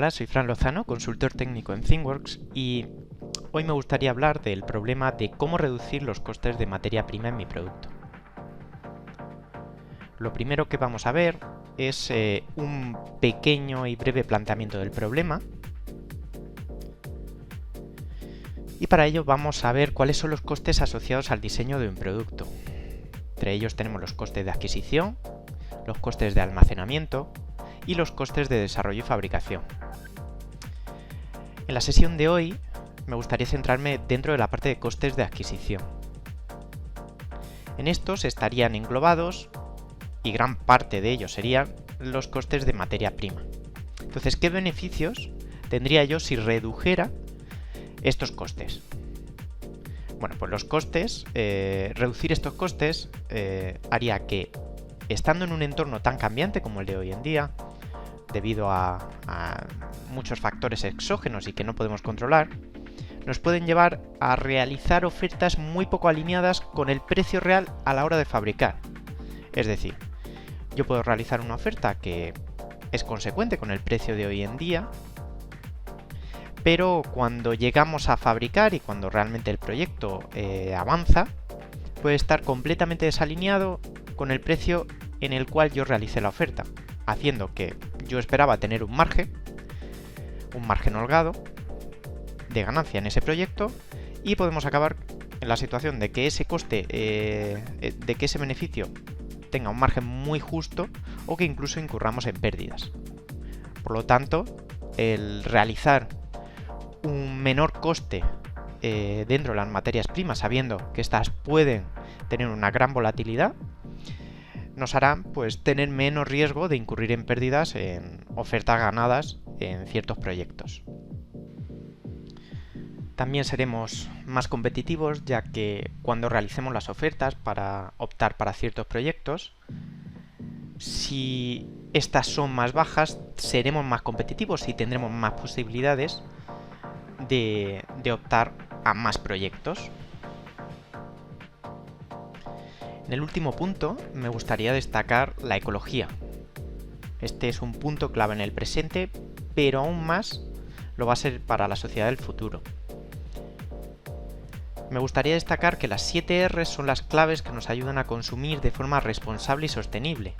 Hola, soy Fran Lozano, consultor técnico en ThingWorx, y hoy me gustaría hablar del problema de cómo reducir los costes de materia prima en mi producto. Lo primero que vamos a ver es un pequeño y breve planteamiento del problema, y para ello vamos a ver cuáles son los costes asociados al diseño de un producto. Entre ellos tenemos los costes de adquisición, los costes de almacenamiento y los costes de desarrollo y fabricación. En la sesión de hoy me gustaría centrarme dentro de la parte de costes de adquisición. En estos estarían englobados, y gran parte de ellos serían, los costes de materia prima. Entonces, ¿qué beneficios tendría yo si redujera estos costes? Bueno, pues los costes, reducir estos costes haría que, estando en un entorno tan cambiante como el de hoy en día, debido a muchos factores exógenos y que no podemos controlar, nos pueden llevar a realizar ofertas muy poco alineadas con el precio real a la hora de fabricar. Es decir, yo puedo realizar una oferta que es consecuente con el precio de hoy en día, pero cuando llegamos a fabricar y cuando realmente el proyecto avanza, puede estar completamente desalineado con el precio en el cual yo realicé la oferta, haciendo que yo esperaba tener un margen holgado de ganancia en ese proyecto, y podemos acabar en la situación de que ese coste, de que ese beneficio tenga un margen muy justo, o que incluso incurramos en pérdidas. Por lo tanto, el realizar un menor coste dentro de las materias primas, sabiendo que estas pueden tener una gran volatilidad, nos hará pues tener menos riesgo de incurrir en pérdidas en ofertas ganadas en ciertos proyectos. También seremos más competitivos, ya que cuando realicemos las ofertas para optar para ciertos proyectos, si estas son más bajas, seremos más competitivos y tendremos más posibilidades de optar a más proyectos. En el último punto me gustaría destacar la ecología. Este es un punto clave en el presente, pero aún más lo va a ser para la sociedad del futuro. Me gustaría destacar que las 7 Rs son las claves que nos ayudan a consumir de forma responsable y sostenible.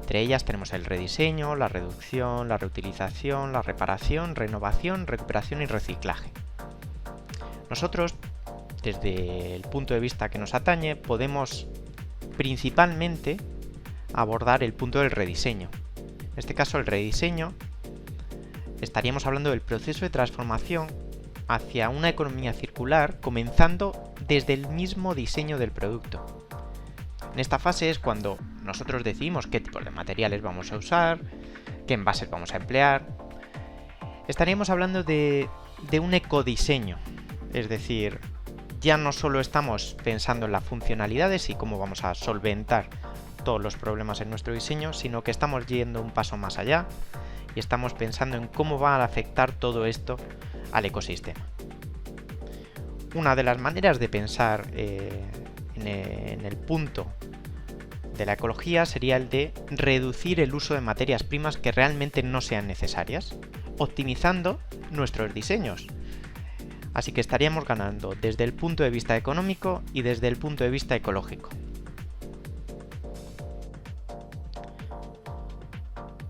Entre ellas tenemos el rediseño, la reducción, la reutilización, la reparación, renovación, recuperación y reciclaje. Nosotros, desde el punto de vista que nos atañe, podemos principalmente abordar el punto del rediseño. En este caso, el rediseño, estaríamos hablando del proceso de transformación hacia una economía circular, comenzando desde el mismo diseño del producto. En esta fase es cuando nosotros decidimos qué tipos de materiales vamos a usar, qué envases vamos a emplear. Estaríamos hablando de un ecodiseño, es decir, ya no solo estamos pensando en las funcionalidades y cómo vamos a solventar todos los problemas en nuestro diseño, sino que estamos yendo un paso más allá y estamos pensando en cómo va a afectar todo esto al ecosistema. Una de las maneras de pensar en el punto de la ecología sería el de reducir el uso de materias primas que realmente no sean necesarias, optimizando nuestros diseños. Así que estaríamos ganando desde el punto de vista económico y desde el punto de vista ecológico.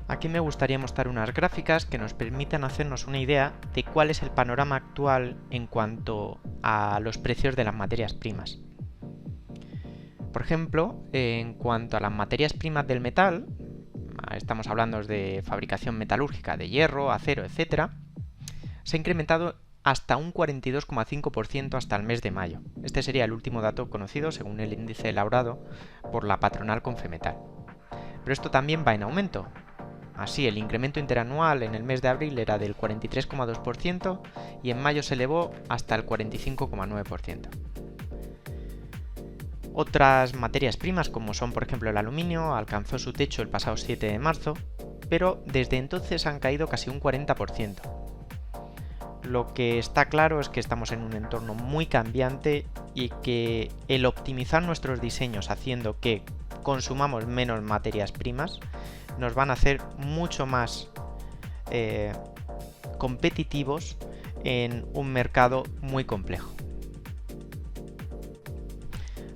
Aquí me gustaría mostrar unas gráficas que nos permitan hacernos una idea de cuál es el panorama actual en cuanto a los precios de las materias primas. Por ejemplo, en cuanto a las materias primas del metal, estamos hablando de fabricación metalúrgica de hierro, acero, etc., se ha incrementado hasta un 42,5% hasta el mes de mayo. Este sería el último dato conocido según el índice elaborado por la patronal Confemetal. Pero esto también va en aumento. Así, el incremento interanual en el mes de abril era del 43,2% y en mayo se elevó hasta el 45,9%. Otras materias primas, como son por ejemplo el aluminio, alcanzó su techo el pasado 7 de marzo, pero desde entonces han caído casi un 40%. Lo que está claro es que estamos en un entorno muy cambiante y que el optimizar nuestros diseños haciendo que consumamos menos materias primas nos van a hacer mucho más competitivos en un mercado muy complejo.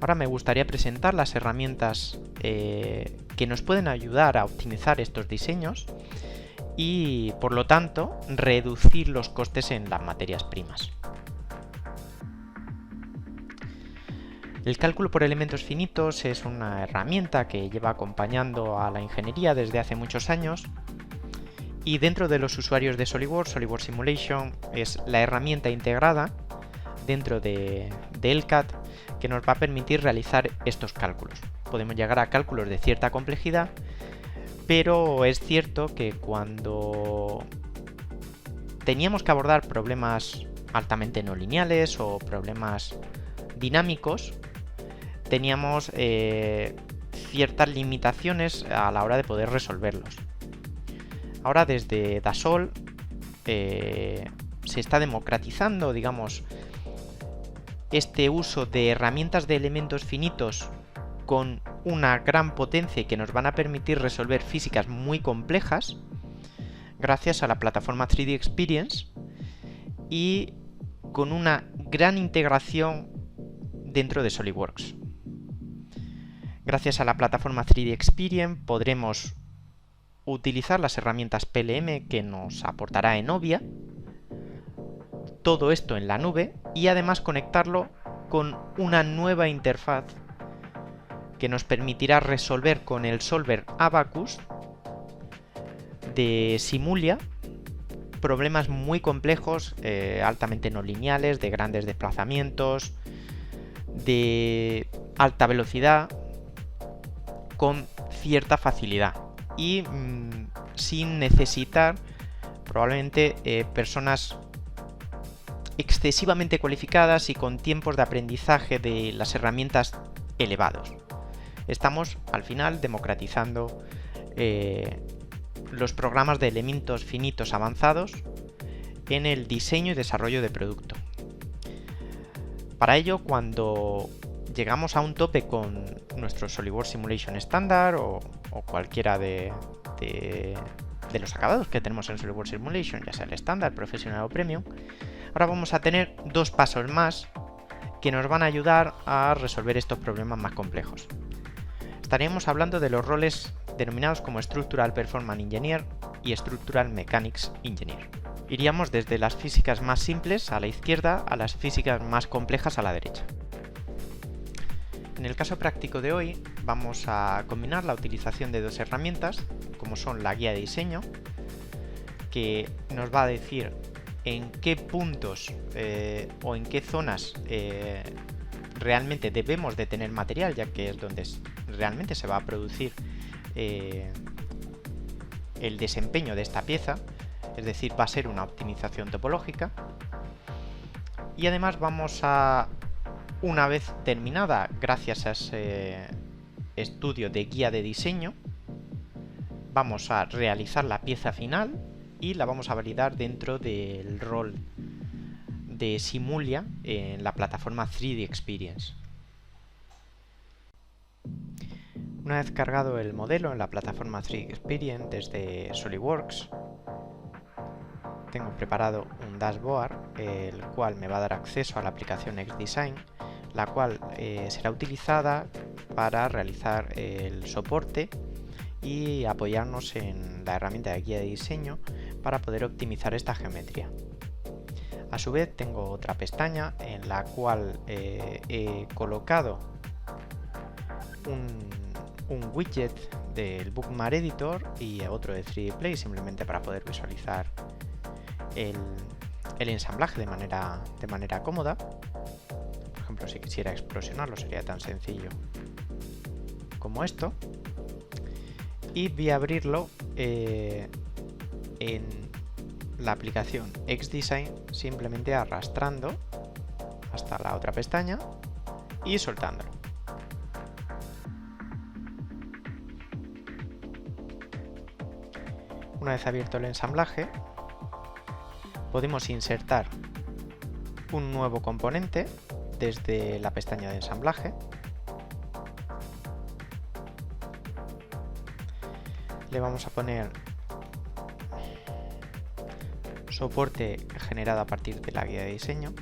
Ahora me gustaría presentar las herramientas que nos pueden ayudar a optimizar estos diseños y, por lo tanto, reducir los costes en las materias primas. El cálculo por elementos finitos es una herramienta que lleva acompañando a la ingeniería desde hace muchos años, y dentro de los usuarios de SolidWorks, SolidWorks Simulation es la herramienta integrada dentro de ELCAD que nos va a permitir realizar estos cálculos. Podemos llegar a cálculos de cierta complejidad, pero es cierto que cuando teníamos que abordar problemas altamente no lineales o problemas dinámicos, teníamos ciertas limitaciones a la hora de poder resolverlos. Ahora desde Dassault se está democratizando, digamos, este uso de herramientas de elementos finitos con una gran potencia que nos van a permitir resolver físicas muy complejas gracias a la plataforma 3D Experience y con una gran integración dentro de SolidWorks. Gracias a la plataforma 3D Experience podremos utilizar las herramientas PLM que nos aportará Enovia, todo esto en la nube, y además conectarlo con una nueva interfaz que nos permitirá resolver con el solver Abacus de Simulia problemas muy complejos, altamente no lineales, de grandes desplazamientos, de alta velocidad, con cierta facilidad y sin necesitar probablemente personas excesivamente cualificadas y con tiempos de aprendizaje de las herramientas elevados. Estamos al final democratizando los programas de elementos finitos avanzados en el diseño y desarrollo de producto. Para ello, cuando llegamos a un tope con nuestro SolidWorks Simulation estándar o cualquiera de los acabados que tenemos en SolidWorks Simulation, ya sea el estándar, profesional o premium, ahora vamos a tener dos pasos más que nos van a ayudar a resolver estos problemas más complejos. Estaríamos hablando de los roles denominados como Structural Performance Engineer y Structural Mechanics Engineer. Iríamos desde las físicas más simples a la izquierda a las físicas más complejas a la derecha. En el caso práctico de hoy vamos a combinar la utilización de dos herramientas, como son la guía de diseño, que nos va a decir en qué puntos o en qué zonas realmente debemos de tener material, ya que es donde realmente se va a producir el desempeño de esta pieza, es decir, va a ser una optimización topológica. Y además vamos a, una vez terminada, gracias a ese estudio de guía de diseño, vamos a realizar la pieza final y la vamos a validar dentro del rol de Simulia en la plataforma 3D Experience. Una vez cargado el modelo en la plataforma 3D Experience desde SolidWorks, tengo preparado un dashboard, el cual me va a dar acceso a la aplicación XDesign, la cual será utilizada para realizar el soporte y apoyarnos en la herramienta de guía de diseño para poder optimizar esta geometría. A su vez tengo otra pestaña en la cual he colocado un widget del Bookmark Editor y otro de 3D Play, simplemente para poder visualizar el ensamblaje de manera cómoda. Por ejemplo, si quisiera explosionarlo sería tan sencillo como esto. Y voy a abrirlo en la aplicación XDesign, simplemente arrastrando hasta la otra pestaña y soltándolo. Una vez abierto el ensamblaje, podemos insertar un nuevo componente desde la pestaña de ensamblaje. Le vamos a poner soporte generado a partir de la guía de diseño.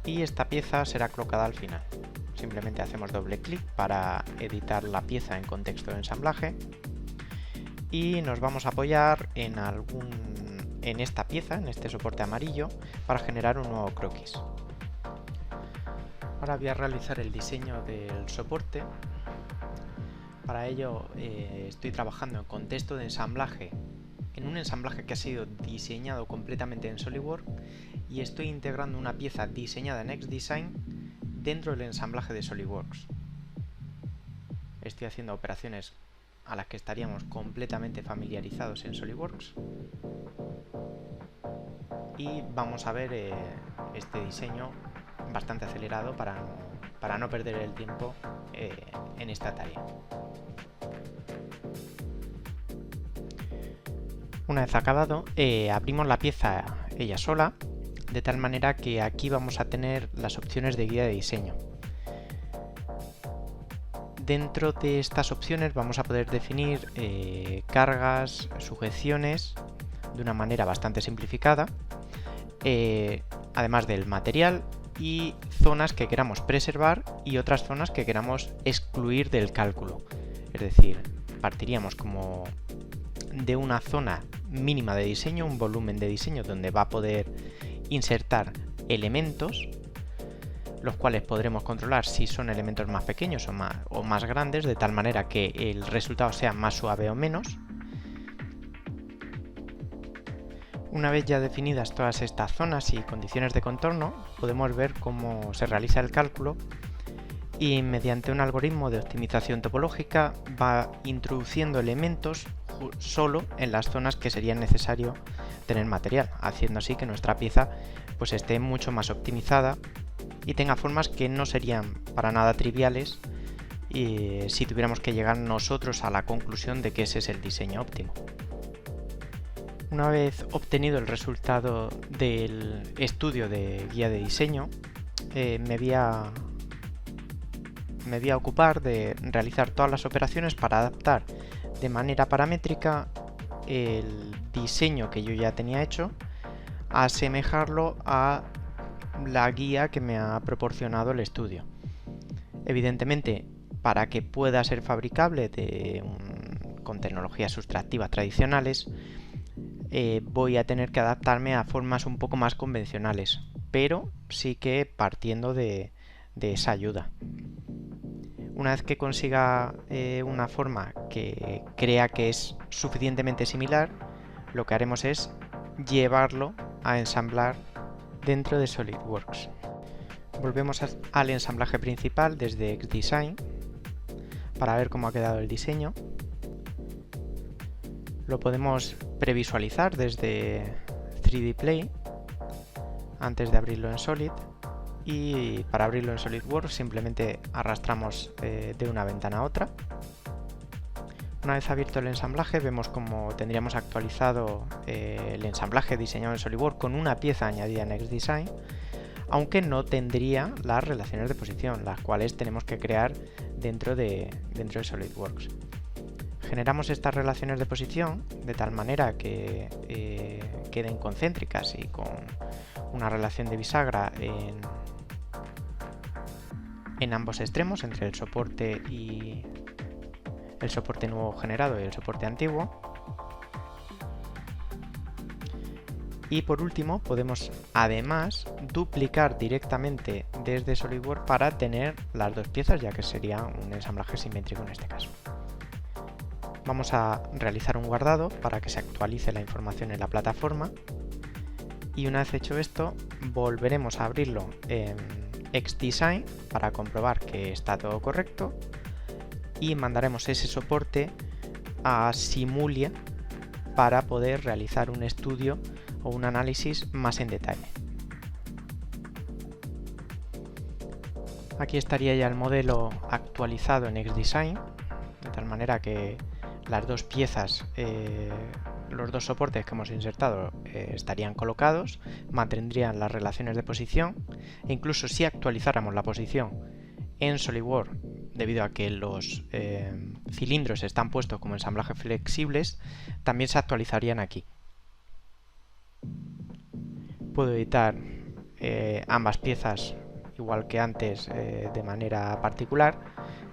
Y esta pieza será colocada al final. Simplemente hacemos doble clic para editar la pieza en contexto de ensamblaje y nos vamos a apoyar en esta pieza, en este soporte amarillo, para generar un nuevo croquis. Ahora voy a realizar el diseño del soporte. Para ello estoy trabajando en contexto de ensamblaje, en un ensamblaje que ha sido diseñado completamente en SolidWorks, y estoy integrando una pieza diseñada en XDesign dentro del ensamblaje de SolidWorks. Estoy haciendo operaciones a las que estaríamos completamente familiarizados en SolidWorks y vamos a ver este diseño bastante acelerado para no perder el tiempo en esta tarea. Una vez acabado, abrimos la pieza ella sola, de tal manera que aquí vamos a tener las opciones de guía de diseño. Dentro de estas opciones vamos a poder definir cargas, sujeciones de una manera bastante simplificada, además del material y zonas que queramos preservar y otras zonas que queramos excluir del cálculo. Es decir, partiríamos como de una zona mínima de diseño, un volumen de diseño donde va a poder insertar elementos, los cuales podremos controlar si son elementos más pequeños o más grandes, de tal manera que el resultado sea más suave o menos. Una vez ya definidas todas estas zonas y condiciones de contorno, podemos ver cómo se realiza el cálculo y mediante un algoritmo de optimización topológica va introduciendo elementos solo en las zonas que sería necesario tener material, haciendo así que nuestra pieza pues esté mucho más optimizada y tenga formas que no serían para nada triviales si tuviéramos que llegar nosotros a la conclusión de que ese es el diseño óptimo. Una vez obtenido el resultado del estudio de guía de diseño, me voy a ocupar de realizar todas las operaciones para adaptar de manera paramétrica el diseño que yo ya tenía hecho, a asemejarlo a la guía que me ha proporcionado el estudio. Evidentemente, para que pueda ser fabricable con tecnologías sustractivas tradicionales, voy a tener que adaptarme a formas un poco más convencionales, pero sí que partiendo de esa ayuda. Una vez que consiga una forma que crea que es suficientemente similar, lo que haremos es llevarlo a ensamblar dentro de SolidWorks. Volvemos al ensamblaje principal desde XDesign para ver cómo ha quedado el diseño. Lo podemos previsualizar desde 3D Play antes de abrirlo en Solid, y para abrirlo en SolidWorks simplemente arrastramos de una ventana a otra. Una vez abierto el ensamblaje, vemos cómo tendríamos actualizado el ensamblaje diseñado en SolidWorks con una pieza añadida en XDesign, aunque no tendría las relaciones de posición, las cuales tenemos que crear dentro de SolidWorks. Generamos estas relaciones de posición de tal manera que queden concéntricas y con una relación de bisagra en ambos extremos, entre el soporte nuevo generado y el soporte antiguo. Y por último podemos además duplicar directamente desde SolidWorks para tener las dos piezas, ya que sería un ensamblaje simétrico en este caso. Vamos a realizar un guardado para que se actualice la información en la plataforma, y una vez hecho esto volveremos a abrirlo en XDesign para comprobar que está todo correcto y mandaremos ese soporte a Simulia para poder realizar un estudio o un análisis más en detalle. Aquí estaría ya el modelo actualizado en XDesign, de tal manera que las dos piezas, los dos soportes que hemos insertado estarían colocados, mantendrían las relaciones de posición, e incluso si actualizáramos la posición en SolidWorks debido a que los cilindros están puestos como ensamblajes flexibles, también se actualizarían aquí. Puedo editar ambas piezas igual que antes de manera particular,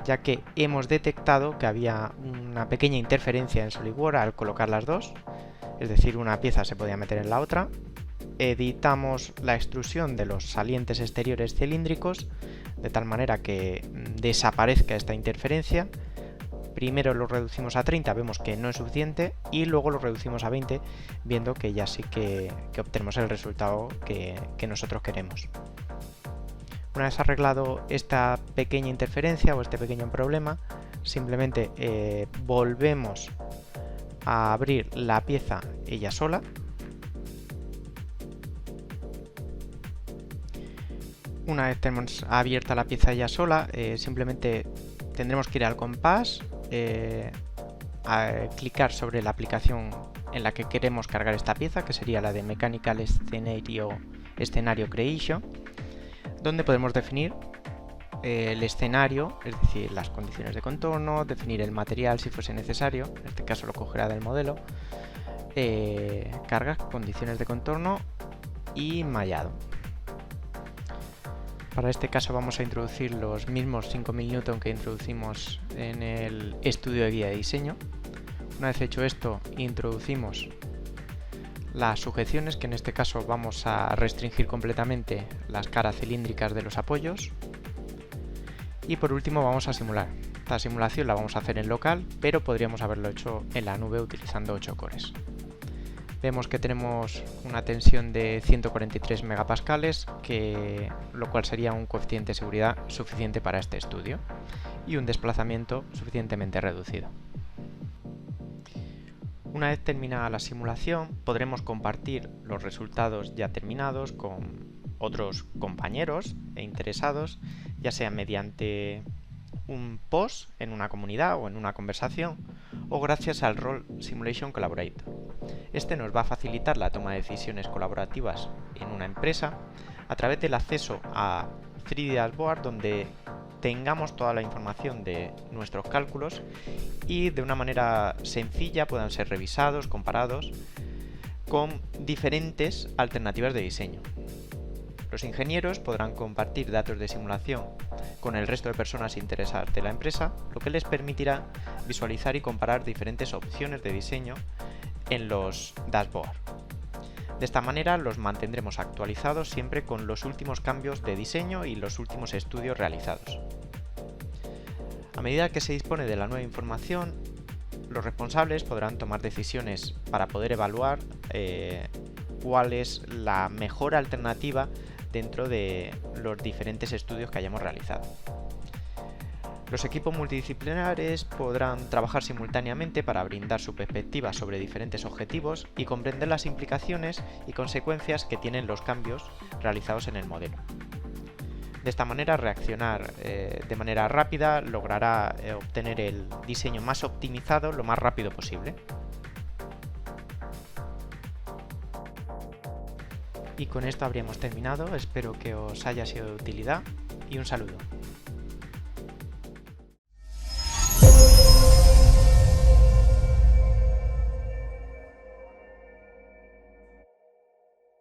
ya que hemos detectado que había una pequeña interferencia en SolidWorks al colocar las dos, es decir, una pieza se podía meter en la otra. Editamos la extrusión de los salientes exteriores cilíndricos de tal manera que desaparezca esta interferencia. Primero lo reducimos a 30, vemos que no es suficiente, y luego lo reducimos a 20, viendo que ya sí que obtenemos el resultado que nosotros queremos. Una vez arreglado esta pequeña interferencia o este pequeño problema, simplemente volvemos a abrir la pieza ella sola. Una vez tenemos abierta la pieza ella sola, simplemente tendremos que ir al compás, a clicar sobre la aplicación en la que queremos cargar esta pieza, que sería la de Mechanical Scenario Creation, donde podemos definir el escenario, es decir, las condiciones de contorno, definir el material si fuese necesario, en este caso lo cogerá del modelo, cargas, condiciones de contorno y mallado. Para este caso vamos a introducir los mismos 5000 N que introducimos en el estudio de guía de diseño. Una vez hecho esto, introducimos las sujeciones, que en este caso vamos a restringir completamente las caras cilíndricas de los apoyos. Y por último vamos a simular. Esta simulación la vamos a hacer en local, pero podríamos haberlo hecho en la nube utilizando 8 cores. Vemos que tenemos una tensión de 143 megapascales, lo cual sería un coeficiente de seguridad suficiente para este estudio, y un desplazamiento suficientemente reducido. Una vez terminada la simulación, podremos compartir los resultados ya terminados con otros compañeros e interesados, ya sea mediante un post en una comunidad o en una conversación, o gracias al Role Simulation Collaborator. Este nos va a facilitar la toma de decisiones colaborativas en una empresa a través del acceso a 3D Dashboard, donde tengamos toda la información de nuestros cálculos y de una manera sencilla puedan ser revisados, comparados con diferentes alternativas de diseño. Los ingenieros podrán compartir datos de simulación con el resto de personas interesadas de la empresa, lo que les permitirá visualizar y comparar diferentes opciones de diseño en los dashboards. De esta manera los mantendremos actualizados siempre con los últimos cambios de diseño y los últimos estudios realizados. A medida que se dispone de la nueva información, los responsables podrán tomar decisiones para poder evaluar cuál es la mejor alternativa dentro de los diferentes estudios que hayamos realizado. Los equipos multidisciplinares podrán trabajar simultáneamente para brindar su perspectiva sobre diferentes objetivos y comprender las implicaciones y consecuencias que tienen los cambios realizados en el modelo. De esta manera, reaccionar de manera rápida logrará obtener el diseño más optimizado lo más rápido posible. Y con esto habríamos terminado, espero que os haya sido de utilidad y un saludo.